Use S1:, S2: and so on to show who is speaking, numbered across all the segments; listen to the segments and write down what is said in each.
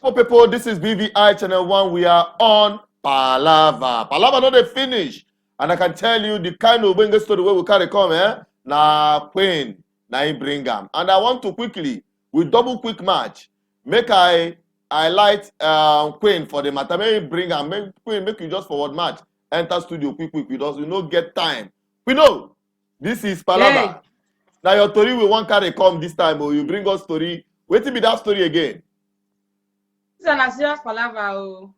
S1: Hello, people. This is BVI Channel 1. We are on Palava. Palava not a finish. And I can tell you the kind of Benga story where we carry come, na Queen, na bring them. And I want to quickly, with double quick match, make I light Queen for the matter. Maybe bring them. Make Queen, make you just forward match. Enter studio quick. We don't get time. We know this is Palava.
S2: Hey.
S1: Now your story we want carry come this time, or you bring us story. Wait till be that story again.
S2: This is a serious palava. Oh.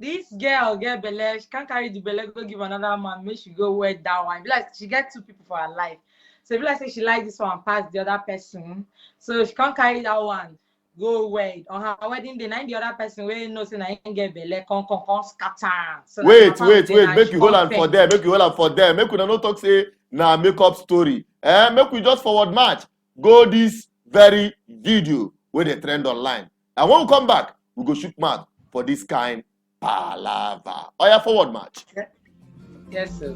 S2: This girl get belle, she can't carry the belle, go give another man, make she go wed that one. Be like she get 2 people for her life. So be like say she like this one past the other person. So she can't carry that one, go wed. On her wedding day, now the other person wey know say na him get belle, come scatter. So
S1: wait, make you hold on for them, Make we no talk say na makeup story. Make we just forward match. Go this very video where they trend online. And when we come back, we go shoot mouth for this kind palava. Oh yeah, forward match.
S2: Yes, sir.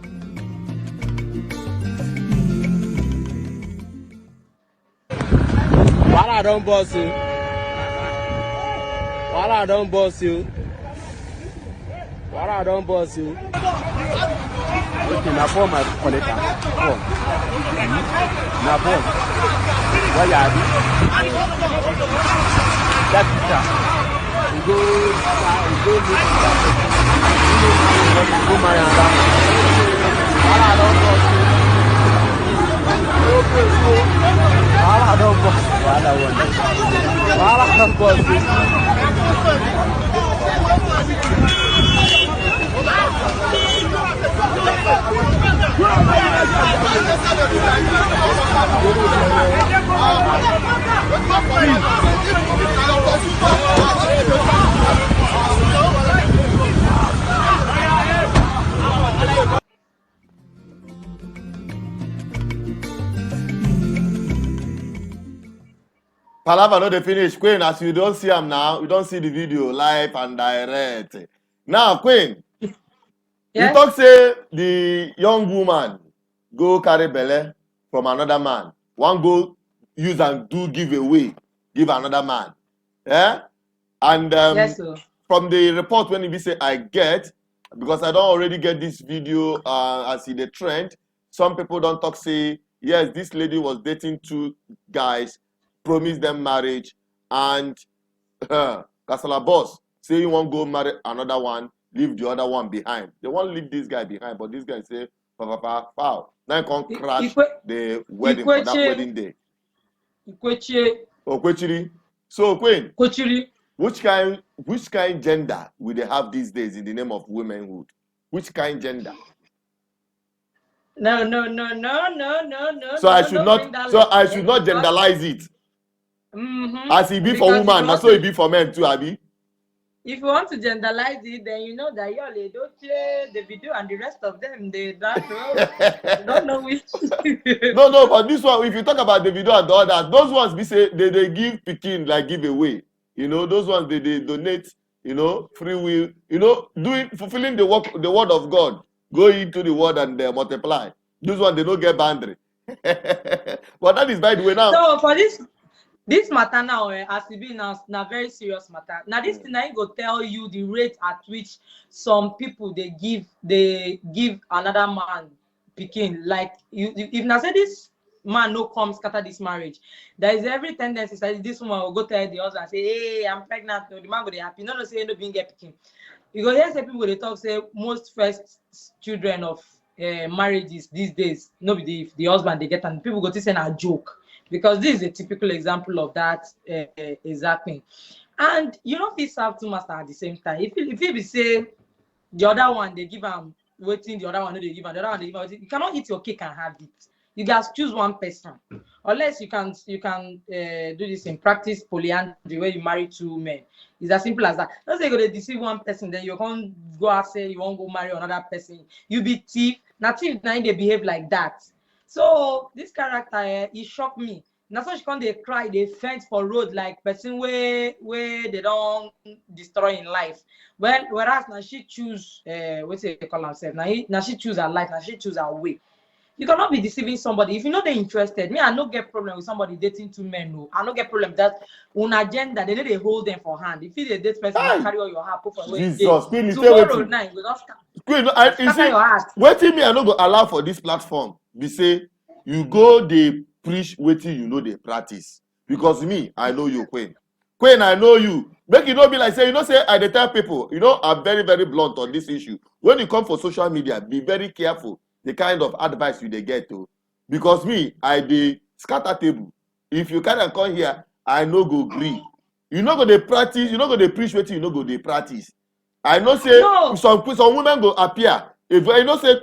S3: Wala don't boss you. Wala don't boss you. Wala don't boss you. Okay, now for my collector. Now for. Why are you? That's it. Go marry and Wala don't boss you. Wala don't boss. Wala don't boss you.
S1: Palava no dey finish. Queen, as you don't see him now, you don't see the video live and direct. Now, Queen,
S2: Yes?
S1: you talk say the young woman go carry belle from another man. One go use and do giveaway, give another man. Yeah? And
S2: Yes, sir.
S1: from the report when we say I get, because I don't already get this video as see the trend, some people don't talk say, yes, this lady was dating 2 guys, promised them marriage, and Kasala boss say you want go marry another one, leave the other one behind. They won't leave this guy behind, but this guy say, Papa, foul. Now you can't crash the wedding for that wedding day. Okwechiri. So Queen, which kind gender will they have these days in the name of womanhood? Which kind gender?
S2: No.
S1: So I should not genderize it. As it be for woman, that's so it be for men too, Abi.
S2: If you want to genderize it, then you know that Yole, Doche, the video and the rest of them, they don't know which.
S1: No, but this one, if you talk about the video and the others, those ones we say they give Pekin like giveaway. You know, those ones they donate, you know, free will, you know, fulfilling the word of God. Go into the word and multiply. Those ones they don't get boundary. But that is by the way now.
S2: So for this matter now, as it be now very serious matter. Now this thing I go tell you the rate at which some people they give another man picking. Like if now say this man no come scatter this marriage, there is every tendency that this woman will go tell the husband and say, hey, I'm pregnant. No, the man go be happy. No, say no being get picking. You go hear say people they talk say most first children of marriages these days, no be the husband they get, and people go to say a joke. Because this is a typical example of that exact thing. And you know, if you serve 2 masters at the same time, if you say the other one they give them waiting, the other one they give them, the other one they give them, you cannot eat your cake and have it. You guys choose one person, unless you can do this in practice polyandry where you marry 2 men. It's as simple as that. Don't say you're going to deceive one person, then you can't go out say you won't go marry another person. You be thief. Now thief now they behave like that. So this character, he shocked me. Now so she can't they cry, they faint for road like person where they don't destroy in life. Whereas now she choose what's it call herself? Now she choose her life, now she choose her way. You cannot be deceiving somebody if you know they're interested. Me, I don't get problem with somebody dating two men. No, I don't get problem with that on agenda. They need to hold them for hand. If you date person,
S1: Hey!
S2: carry all your heart, put for away.
S1: Jesus, Queen,
S2: Tomorrow night, we just
S1: Queen, you
S2: scatter
S1: see,
S2: your heart.
S1: waiting me, I don't go allow for this platform. Be say you go they preach waiting, you know they practice. Because me, I know you, Queen. Queen, I know you. Make it not be like say, you know, say I dey tell people, you know, I'm very, very blunt on this issue. When you come for social media, be very careful the kind of advice you they get to. Because me, I dey scatter table. If you kind of come here, I no go agree. You no go dey practice, you no go dey preach waiting, you no go dey practice. I know say
S2: No.
S1: some women go appear. If you know say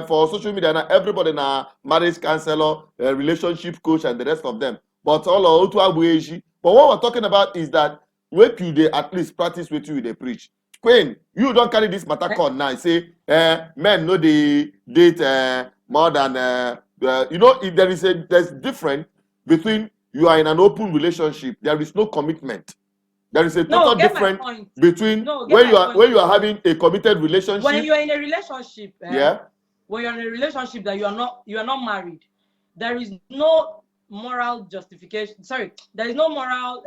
S1: for social media now everybody na marriage counselor, relationship coach and the rest of them. But all of Otu. But what we're talking about is that when you they at least practice with you they preach. Queen, you don't carry this matter con now. Say men no they date more than you know if there's difference between you are in an open relationship, there is no commitment. There is a total difference between when you are having a committed relationship.
S2: When you are in a relationship,
S1: yeah.
S2: When you're in a relationship that you are not married, there is no moral justification. Sorry, there is no moral.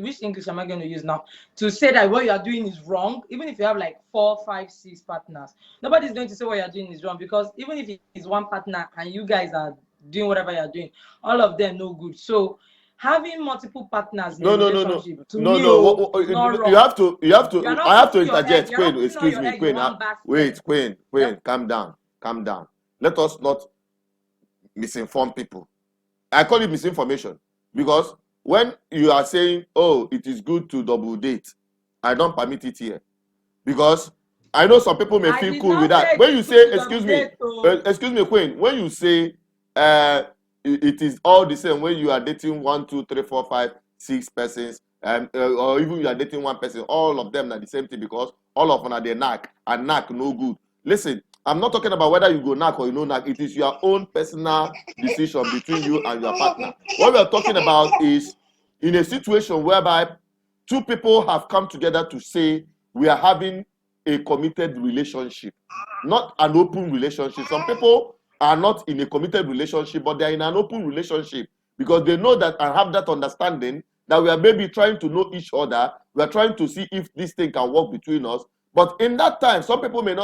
S2: Which English am I going to use now to say that what you are doing is wrong? Even if you have like 4, 5, 6 partners, nobody's going to say what you are doing is wrong, because even if it's one partner and you guys are doing whatever you are doing, all of them no good. So having multiple partners in a relationship,
S1: you have to I have to interject. Queen, excuse me, Queen. Wait, Queen, yep. Calm down. Let us not misinform people. I call it misinformation because when you are saying, oh, it is good to double date, I don't permit it here. Because I know some people may feel cool with that. When you say, excuse me, Queen, when you say it is all the same when you are dating 1, 2, 3, 4, 5, 6 persons, or even you are dating one person, all of them are the same thing because all of them are they knack, and knack no good. Listen, I'm not talking about whether you go knack or you no knack. It is your own personal decision between you and your partner. What we are talking about is in a situation whereby 2 people have come together to say we are having a committed relationship, not an open relationship. Some people are not in a committed relationship, but they are in an open relationship because they know that and have that understanding that we are maybe trying to know each other. We are trying to see if this thing can work between us. But in that time, some people may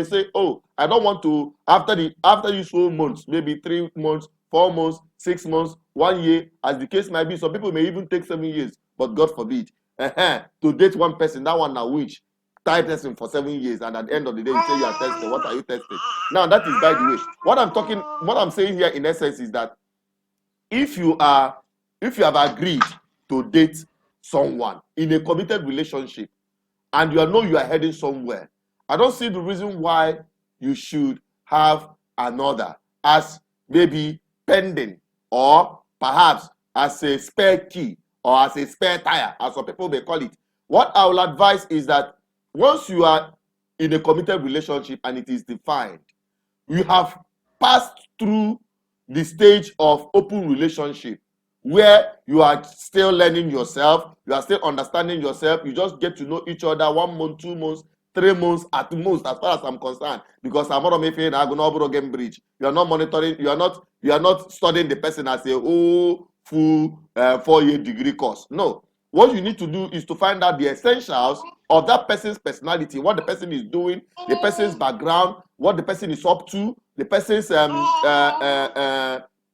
S1: say, oh, I don't want to, after these 4 months, maybe 3 months, 4 months, 6 months, 1 year, as the case might be. Some people may even take 7 years, but God forbid, to date one person, that one now which tie person for 7 years, and at the end of the day, you say you are tested. What are you testing? Now, that is by the way. What I'm saying here in essence is that if you have agreed to date someone in a committed relationship, and you know you are heading somewhere, I don't see the reason why you should have another as maybe pending, or perhaps as a spare key, or as a spare tire, as some people may call it. What I will advise is that once you are in a committed relationship and it is defined, you have passed through the stage of open relationship where you are still learning yourself, you are still understanding yourself, you just get to know each other 1 month, 2 months, 3 months at most, as far as I'm concerned, because I'm not making a game bridge. You are not monitoring, you are not studying the person as a full 4-year degree course. No. What you need to do is to find out the essentials of that person's personality, what the person is doing, the person's background, what the person is up to, the person's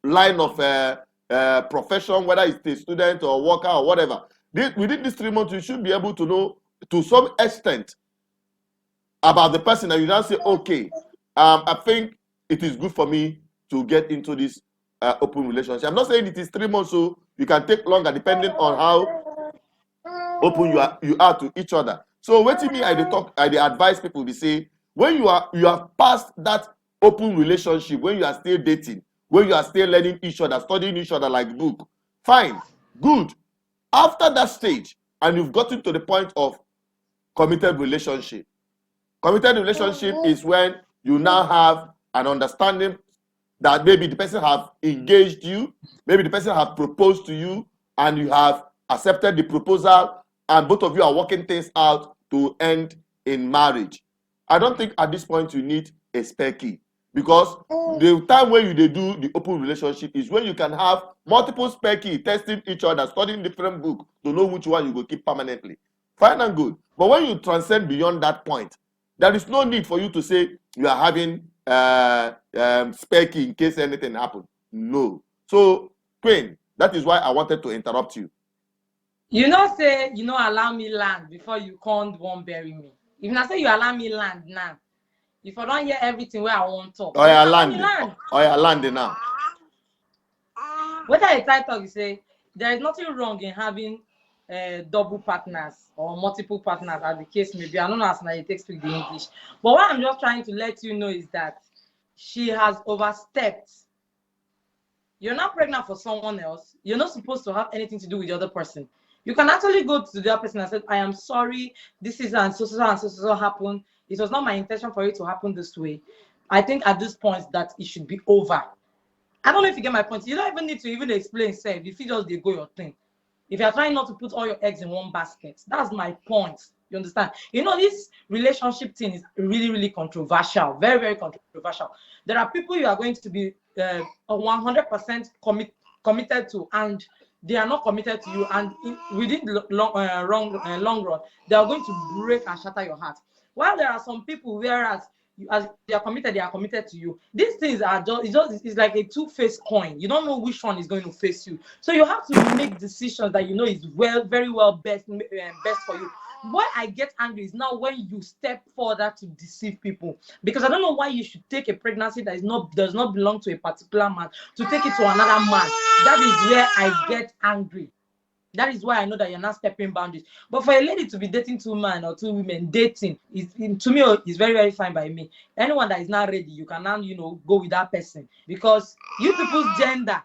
S1: line of profession, whether it's a student or worker or whatever. Within these 3 months, you should be able to know to some extent about the person, and you now say, okay, I think it is good for me to get into this open relationship. I'm not saying it is 3 months, so you can take longer depending on how open you are to each other. So waiting me, I advise people to say, when you have passed that open relationship, when you are still dating, when you are still learning each other, studying each other like book, fine, good. After that stage, and you've gotten to the point of committed relationship. Committed relationship is when you now have an understanding that maybe the person have engaged you, maybe the person have proposed to you, and you have accepted the proposal, and both of you are working things out to end in marriage. I don't think at this point you need a spare key. Because the time when you do the open relationship is when you can have multiple spare key testing each other, studying different book to know which one you go keep permanently. Fine and good. But when you transcend beyond that point, there is no need for you to say you are having spare key in case anything happens. No. So, Queen, that is why I wanted to interrupt you.
S2: You know, say, allow me land before you can't won't bury me. If I say you allow me land now, if I don't hear everything where I want to talk,
S1: Oh, yeah,
S2: allow me
S1: land.
S2: land.
S1: Oh, yeah, land now.
S2: Whether I try talk, you say there is nothing wrong in having double partners or multiple partners, as the case may be. I don't know as it takes to speak the English. But what I'm just trying to let you know is that she has overstepped. You're not pregnant for someone else. You're not supposed to have anything to do with the other person. You can actually go to the other person and say, I am sorry, this is and so happened. It was not my intention for it to happen this way. I think at this point that it should be over. I don't know if you get my point. You don't even need to even explain, say, if you just they go your thing. If you're trying not to put all your eggs in one basket, that's my point. You understand? This relationship thing is really, really controversial. Very, very controversial. There are people you are going to be 100% committed to, and they are not committed to you. And within the long run, they are going to break and shatter your heart. While there are some people, whereas as they are committed to you. These things are it's like a two-faced coin. You don't know which one is going to face you. So you have to make decisions that is very well best for you. Why I get angry is now when you step further to deceive people, because I don't know why you should take a pregnancy that does not belong to a particular man to take it to another man. That is where I get angry. That is why I know that you're not stepping boundaries. But for a lady to be dating two men or two women, dating to me is very, very fine by me. Anyone that is not ready, you can now go with that person, because you people's gender,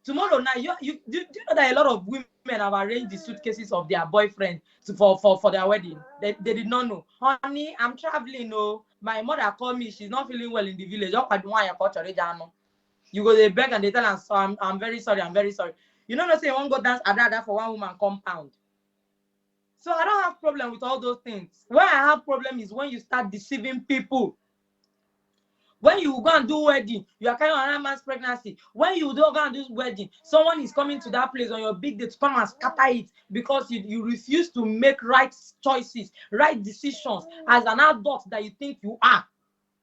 S2: tomorrow now do you know that a lot of women have arranged the suitcases of their boyfriend for their wedding? They did not know. Honey, I'm traveling. No, my mother called me. She's not feeling well in the village. You go they beg and they tell us, so I'm very sorry. I'm very sorry. You know, say one go dance ada for one woman compound. So I don't have problem with all those things. Where I have problem is when you start deceiving people. When you go and do wedding, you are carrying another man's pregnancy. When you don't go and do wedding, someone is coming to that place on your big day to come and scatter it because you refuse to make right choices, right decisions as an adult that you think you are.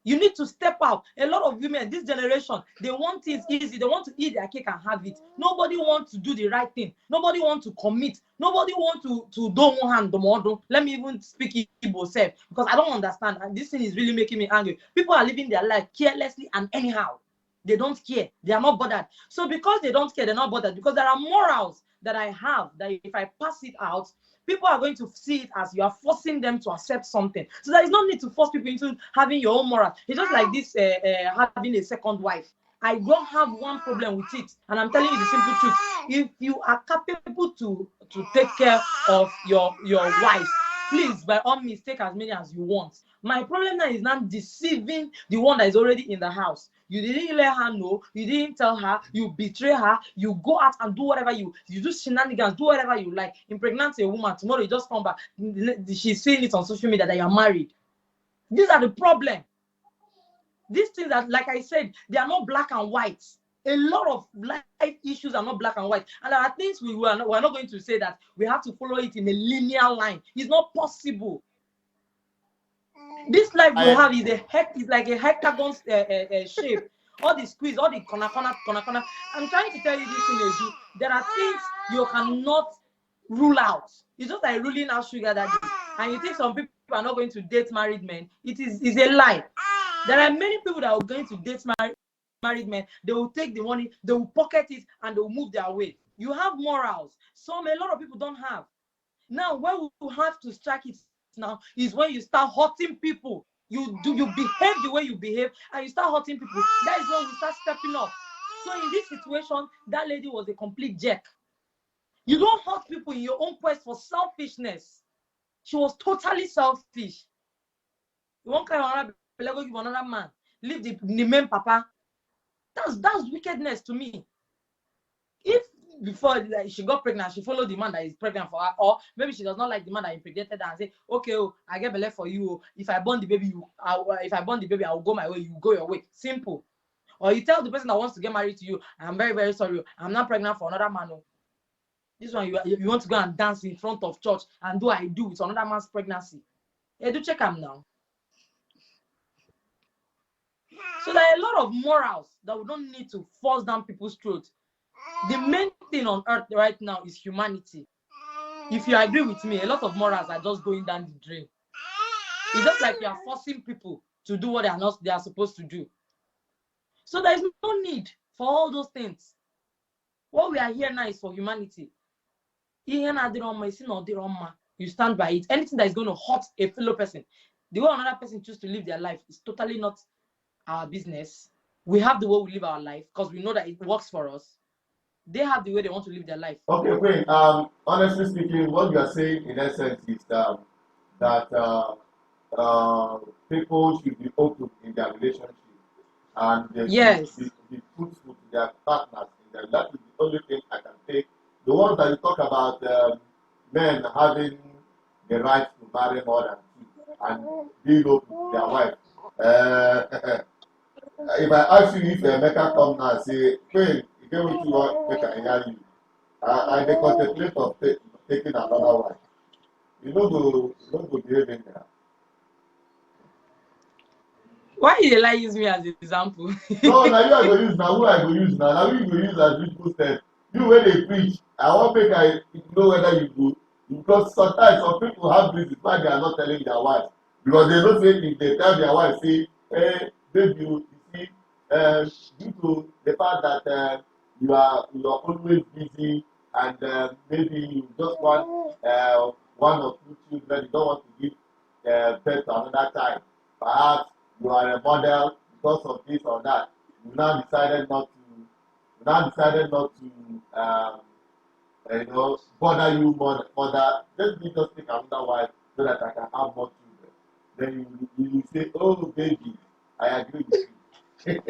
S2: You need to step out. A lot of women, this generation, they want things easy. They want to eat their cake and have it. Nobody wants to do the right thing. Nobody wants to commit. Nobody wants to do one hand the model. Let me even speak Igbo self, because I don't understand. And this thing is really making me angry. People are living their life carelessly and anyhow. They don't care. They are not bothered. So because they don't care, they're not bothered. Because there are morals that I have that if I pass it out, people are going to see it as you are forcing them to accept something. So there is no need to force people into having your own morals. It's just like this having a second wife. I don't have one problem with it. And I'm telling you the simple truth. If you are capable to take care of your wife, please, by all means, take as many as you want. My problem now is not deceiving the one that is already in the house. You didn't let her know, you didn't tell her, you betray her, you go out and do whatever you do shenanigans, do whatever you like. Impregnate a woman, tomorrow you just come back, she's seeing it on social media that you're married. These are the problem. These things that, like I said, they are not black and white. A lot of life issues are not black and white. And there are things we're not going to say that we have to follow it in a linear line. It's not possible. This life we have is like a hexagon shape. All the squeeze, all the corner. I'm trying to tell you this thing, Eju. There are things you cannot rule out. It's just like ruling out sugar daddy. And you think some people are not going to date married men. It's a lie. There are many people that are going to date married men. They will take the money, they will pocket it, and they will move their way. You have morals. A lot of people don't have. Now, where we have to strike it now is when you start hurting people. You behave the way you behave, and you start hurting people. That is when you start stepping up. So in this situation, that lady was a complete jerk. You don't hurt people in your own quest for selfishness. She was totally selfish. You won't carry another go give another man. Leave the main papa. That's wickedness to me. If before like, she got pregnant, she followed the man that is pregnant for her, or maybe she does not like the man that impregnated her and say, okay, oh, I get belay for you. Oh. If I born the baby, if I born the baby, I will go my way. You go your way. Simple. Or you tell the person that wants to get married to you, I'm very, very sorry. I'm not pregnant for another man. Oh. This one, you want to go and dance in front of church and do I do with another man's pregnancy. Yeah, do check him now. So there are a lot of morals that we don't need to force down people's throats. The main thing on earth right now is humanity. If you agree with me, a lot of morals are just going down the drain. It's just like you are forcing people to do what they are supposed to do. So there is no need for all those things. What we are here now is for humanity. You stand by it. Anything that is going to hurt a fellow person, the way another person chooses to live their life is totally not our business. We have the way we live our life because we know that it works for us. They have the way they want to live their life.
S1: Okay, Queen. Honestly speaking, what you are saying in essence is that people should be open in their relationship and they
S2: Yes.
S1: should be truthful to their partners. That is the only thing I can take. The ones that you talk about, men having the right to marry more than two and being open to their wife. If I ask you if Emeka come now and say, Queen, you get what you want, make I hear you. I dey contemplate of taking another wife. You no go behave in there.
S2: Why you like use me as an example?
S1: No, now you I go use, now who I go use now. Now you go use as rich person. You when they preach, I want make I know whether you go. Because sometimes some people have reasons why they are not telling their wives. Because they don't say if they tell their wife, say, hey, baby, you see, due to the fact that you are always busy and maybe you just want one or two children, you don't want to give birth to another child. Perhaps you are a model because of this or that. You now decided not to bother you more. Let me just take another wife so that I can have more children. Then you say, oh baby, I agree with you.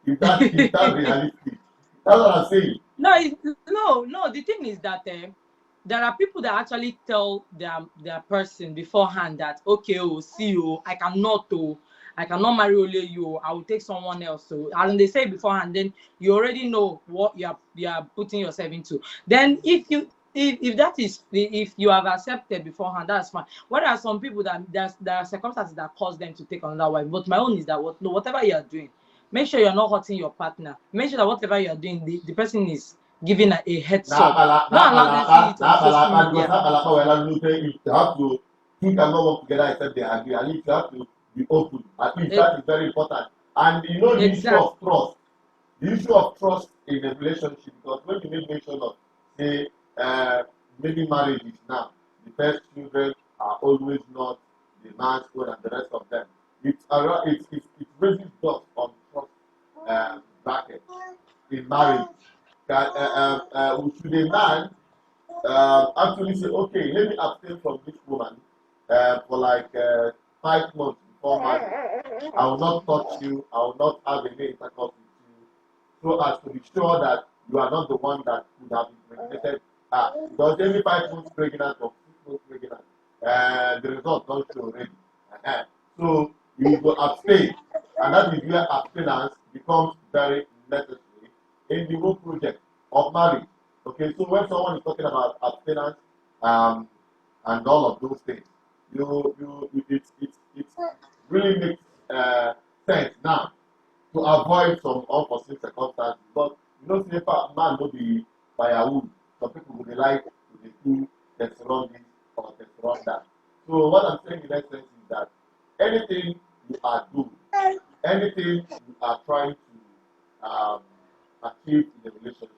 S1: Is that realistic? That's what I'm saying.
S2: No. The thing is that there are people that actually tell their person beforehand that okay, oh, see, oh, I cannot marry only you. I will take someone else. So, and they say beforehand, then you already know what you are putting yourself into. Then if you have accepted beforehand, that's fine. What are some people that there are circumstances that cause them to take another wife? But my own is that whatever you are doing, make sure you're not hurting your partner. Make sure that whatever you are doing, the person is giving a heads up. Not allow them see it on social media.
S1: You have to two cannot work together except they agree. At least you have to be open. At least that is very important. And you know the issue of trust. The issue of trust in a relationship, because when you make mention of say many marriages now, the first children are always not the man's own and the rest of them. It raises dust on trust bracket in marriage. Should a man actually say, okay, let me abstain from this woman for like 5 months before marriage. I will not touch you. I will not have any intercourse with you, so as to be sure that you are not the one that would have impregnated her. Because every 5 months pregnant or 6 months pregnant, the result don't show already. So you will abstain, and that is where abstinence becomes very necessary in the whole project of marriage. Okay, so when someone is talking about abstinence and all of those things, it really makes sense now to avoid some unforeseen circumstances. But you know, say man no be firewood. Some people would like to do testosterone this or testosterone that. So what I'm saying in essence is that anything you are doing, anything you are trying to achieve in a relationship,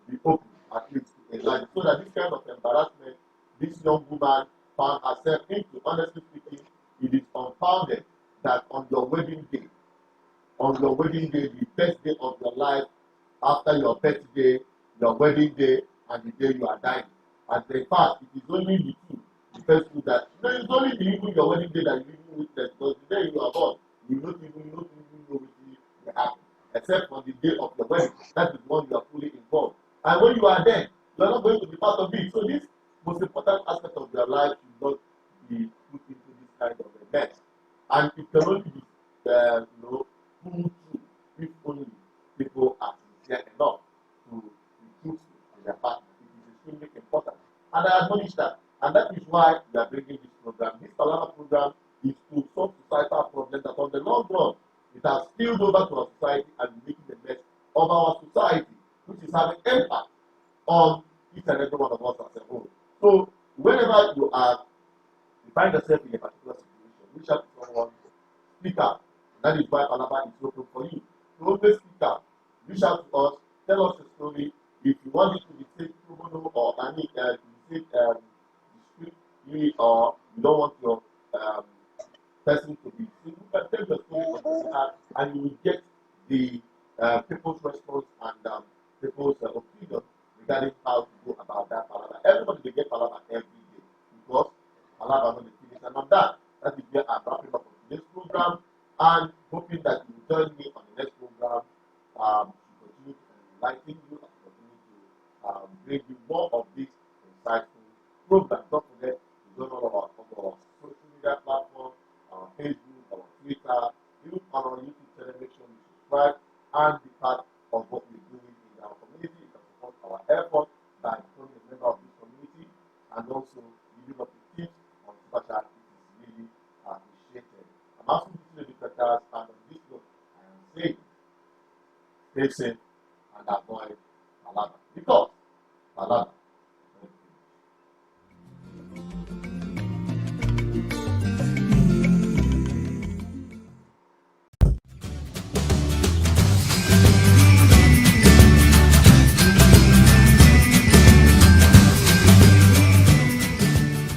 S1: be open at least to a line, so that this kind of embarrassment this young woman found herself into, honestly speaking, it is unfounded that on your wedding day, the best day of your life, after your birthday, your wedding day, and the day you are dying. And in fact, it is only the two, the first two that, no, it's only the even your wedding day that you even witness, because the day you are born, you don't even know what will happen, except on the day of the wedding. That is when you are fully involved. And you are there, you are not going to be part of it. So this most important aspect of your life should not be put into this kind of a mess. And it can only be pulled through if only people are sincere enough to be truthful to their partner. It is extremely important. And I acknowledge that. And that is why we are bringing this program. This Palama program is to solve societal problems that on the long run, it has spilled over to our society and making the mess of our society, which is having impact on each and every one of us as a whole. So whenever you find yourself in a particular situation, reach out to someone, speak up. That is why Palama is open for you. To always speak up, reach out to us, tell us your story. If you want it to be said pro bono or any discreetly, or you don't want your person to be seen, you can tell your story on the behalf, and you will get the people's response and people's opinion regarding how to go about that Palama. Everybody will get Palama every day because Palama will finish. And on that, that is where I'm wrapping up on today's program and hoping that you will join me on the next program to continue to enlighten you and continue to bring you more of these insightful programs. Don't forget to join all of our social media platforms, our Facebook, our Twitter, even on our YouTube channel. Make sure you subscribe and be part of what we're doing in our community. You can support our effort by becoming a member of this community and also giving up the tips on super chat. It is really appreciated. I'm asking you to the educators, and on this note, I am saying stay safe and avoid Palama because Palama